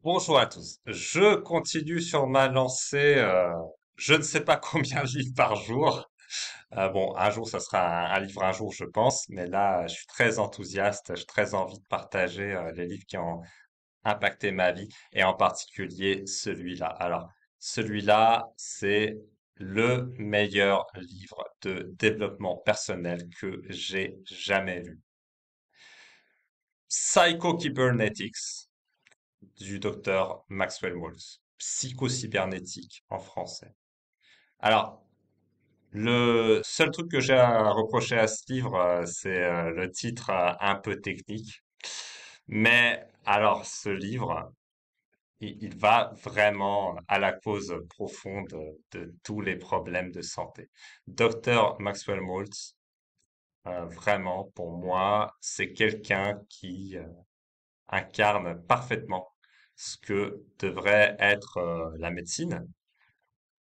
Bonjour à tous. Je continue sur ma lancée. Je ne sais pas combien de livres par jour. Bon, un jour, ça sera un livre un jour, je pense. Mais là, je suis très enthousiaste. J'ai très envie de partager les livres qui ont impacté ma vie et en particulier celui-là. Alors, celui-là, c'est le meilleur livre de développement personnel que j'ai jamais lu. Psycho-Cybernetics du docteur Maxwell Maltz. Psychocybernétique en français. Alors, le seul truc que j'ai à reprocher à ce livre, c'est le titre un peu technique. Mais alors, ce livre, il va vraiment à la cause profonde de tous les problèmes de santé. Docteur Maxwell Maltz, vraiment, pour moi, c'est quelqu'un qui incarne parfaitement ce que devrait être la médecine.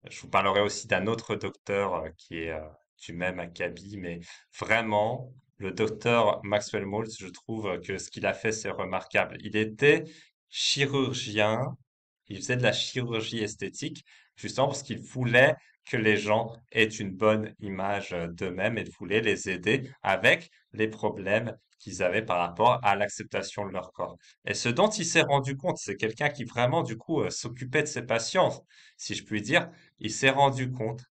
Je vous parlerai aussi d'un autre docteur qui est du même acabit, mais vraiment, le docteur Maxwell Maltz, je trouve que ce qu'il a fait, c'est remarquable. Il était chirurgien, il faisait de la chirurgie esthétique, justement parce qu'il voulait que les gens aient une bonne image d'eux-mêmes et il voulait les aider avec les problèmes qu'ils avaient par rapport à l'acceptation de leur corps. Et ce dont il s'est rendu compte, c'est quelqu'un qui vraiment, du coup, s'occupait de ses patients, si je puis dire. Il s'est rendu compte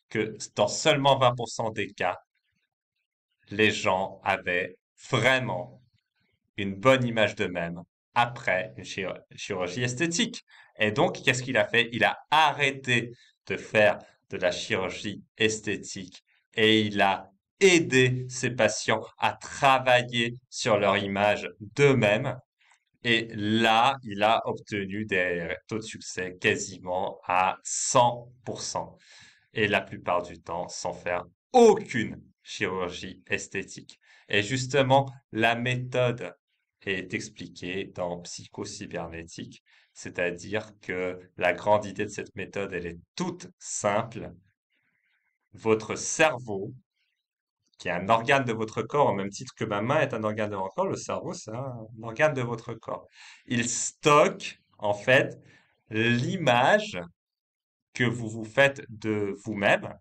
que dans seulement 20% des cas, les gens avaient vraiment une bonne image d'eux-mêmes après une chirurgie esthétique. Et donc, qu'est-ce qu'il a fait? Il a arrêté de faire de la chirurgie esthétique et il a aidé ses patients à travailler sur leur image d'eux-mêmes. Et là, il a obtenu des taux de succès quasiment à 100%. Et la plupart du temps sans faire aucune chirurgie esthétique. Et justement, la méthode est expliquée dans Psychocybernétique, c'est-à-dire que la grande idée de cette méthode, elle est toute simple. Votre cerveau, qui est un organe de votre corps, au même titre que ma main est un organe de votre corps, le cerveau, c'est un organe de votre corps. Il stocke, en fait, l'image que vous vous faites de vous-même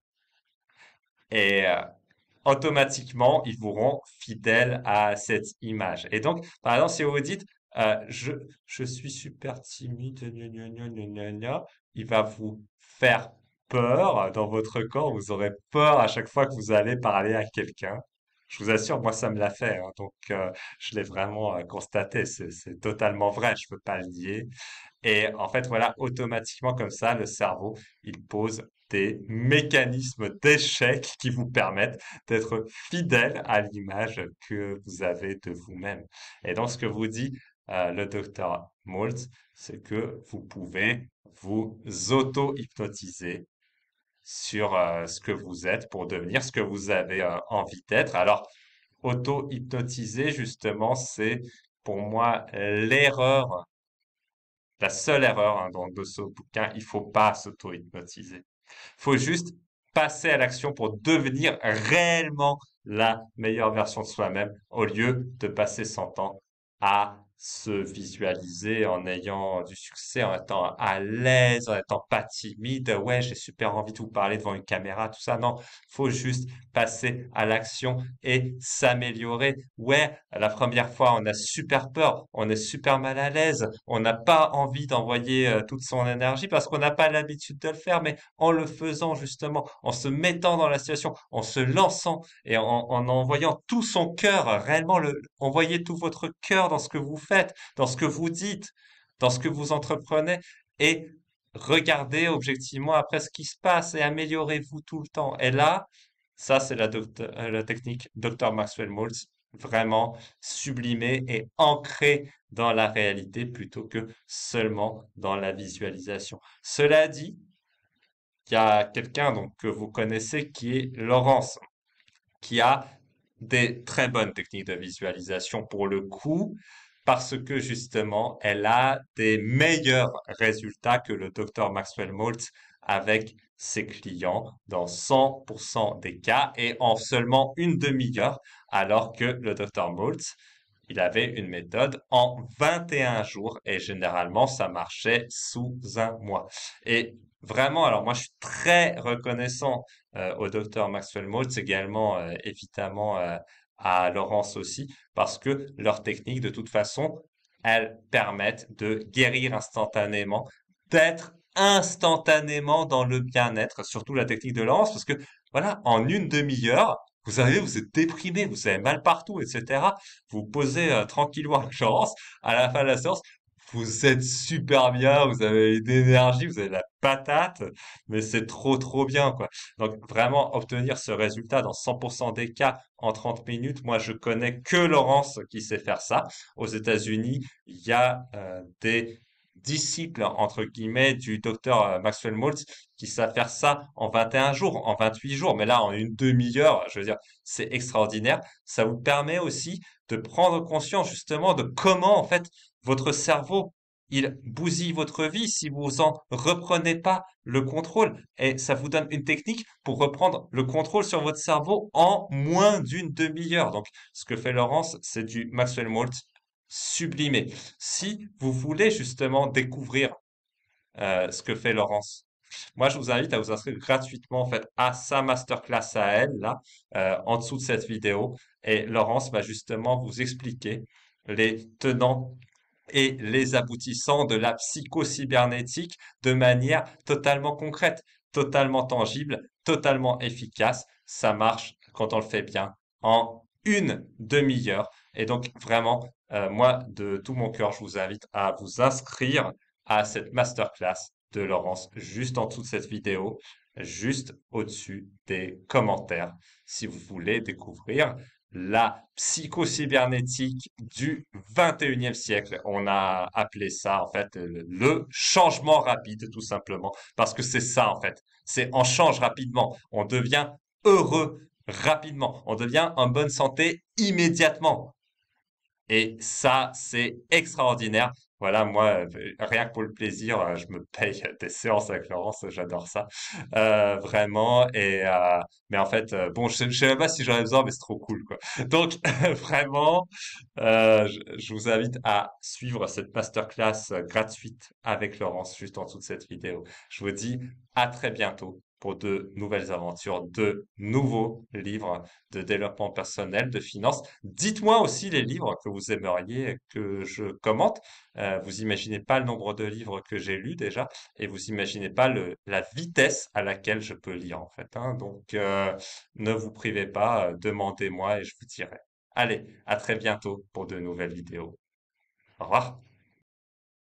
et automatiquement, ils vous rendent fidèles à cette image. Et donc, par exemple, si vous dites, je suis super timide, gna, gna, gna, gna, gna, gna, il va vous faire peur dans votre corps. Vous aurez peur à chaque fois que vous allez parler à quelqu'un. Je vous assure, moi, ça me l'a fait, hein. Donc, je l'ai vraiment constaté. C'est totalement vrai. Je peux pas le nier. Et en fait, voilà, automatiquement comme ça, le cerveau, il pose des mécanismes d'échec qui vous permettent d'être fidèle à l'image que vous avez de vous-même. Et donc, ce que vous dit le docteur Maltz, c'est que vous pouvez vous auto-hypnotiser sur ce que vous êtes pour devenir ce que vous avez envie d'être. Alors, auto-hypnotiser, justement, c'est pour moi l'erreur, la seule erreur hein, de ce bouquin. Il faut pas s'auto-hypnotiser. Faut juste passer à l'action pour devenir réellement la meilleure version de soi-même au lieu de passer son temps à se visualiser en ayant du succès, en étant à l'aise, en étant pas timide. Ouais, j'ai super envie de vous parler devant une caméra, tout ça. Non, faut juste passer à l'action et s'améliorer. Ouais, la première fois, on a super peur, on est super mal à l'aise, on n'a pas envie d'envoyer toute son énergie parce qu'on n'a pas l'habitude de le faire, mais en le faisant justement, en se mettant dans la situation, en se lançant et en envoyant tout son cœur, réellement envoyez tout votre cœur dans ce que vous faites, dans ce que vous dites, dans ce que vous entreprenez et regardez objectivement après ce qui se passe et améliorez-vous tout le temps. Et là, ça c'est la technique Dr. Maxwell Maltz, vraiment sublimée et ancrée dans la réalité plutôt que seulement dans la visualisation. Cela dit, il y a quelqu'un donc que vous connaissez qui est Laurence, qui a des très bonnes techniques de visualisation pour le coup, parce que justement, elle a des meilleurs résultats que le docteur Maxwell Maltz avec ses clients dans 100% des cas et en seulement une demi-heure, alors que le docteur Maltz, il avait une méthode en 21 jours et généralement ça marchait sous un mois. Et vraiment, alors moi je suis très reconnaissant au docteur Maxwell Maltz, également évidemment à Laurence aussi, parce que leurs techniques de toute façon, elles permettent de guérir instantanément, d'être instantanément dans le bien-être, surtout la technique de Laurence, parce que voilà, en une demi-heure, vous êtes déprimé, vous avez mal partout, etc. Vous posez tranquillement la séance, à la fin de la séance, vous êtes super bien, vous avez une énergie, vous avez la patate, mais c'est trop trop bien quoi. Donc vraiment obtenir ce résultat dans 100% des cas en 30 minutes, moi je connais que Laurence qui sait faire ça. Aux États-Unis, il y a des disciples entre guillemets du docteur Maxwell Maltz qui savent faire ça en 21 jours, en 28 jours, mais là en une demi-heure, je veux dire, c'est extraordinaire. Ça vous permet aussi de prendre conscience justement de comment en fait votre cerveau il bousille votre vie si vous en reprenez pas le contrôle. Et ça vous donne une technique pour reprendre le contrôle sur votre cerveau en moins d'une demi-heure. Donc, ce que fait Laurence, c'est du Maxwell Maltz sublimé. Si vous voulez justement découvrir ce que fait Laurence, moi, je vous invite à vous inscrire gratuitement en fait à sa masterclass à elle là, en dessous de cette vidéo. Et Laurence va justement vous expliquer les tenants et les aboutissants de la psychocybernétique de manière totalement concrète, totalement tangible, totalement efficace. Ça marche quand on le fait bien en une demi-heure. Et donc vraiment, moi, de tout mon cœur, je vous invite à vous inscrire à cette masterclass de Laurence juste en dessous de cette vidéo, juste au-dessus des commentaires, si vous voulez découvrir la psychocybernétique du 21e siècle. On a appelé ça, en fait, le changement rapide, tout simplement. Parce que c'est ça, en fait. C'est on change rapidement. On devient heureux rapidement. On devient en bonne santé immédiatement. Et ça, c'est extraordinaire. Voilà, moi, rien que pour le plaisir, je me paye des séances avec Laurence, j'adore ça. Vraiment. Mais en fait, bon, je sais même pas si j'en ai besoin, mais c'est trop cool, quoi. Donc, vraiment, je vous invite à suivre cette masterclass gratuite avec Laurence juste en dessous de cette vidéo. Je vous dis à très bientôt pour de nouvelles aventures, de nouveaux livres de développement personnel, de finances. Dites-moi aussi les livres que vous aimeriez que je commente. Vous imaginez pas le nombre de livres que j'ai lus déjà, et vous imaginez pas la vitesse à laquelle je peux lire en fait, hein. Donc, ne vous privez pas, demandez-moi et je vous dirai. Allez, à très bientôt pour de nouvelles vidéos. Au revoir.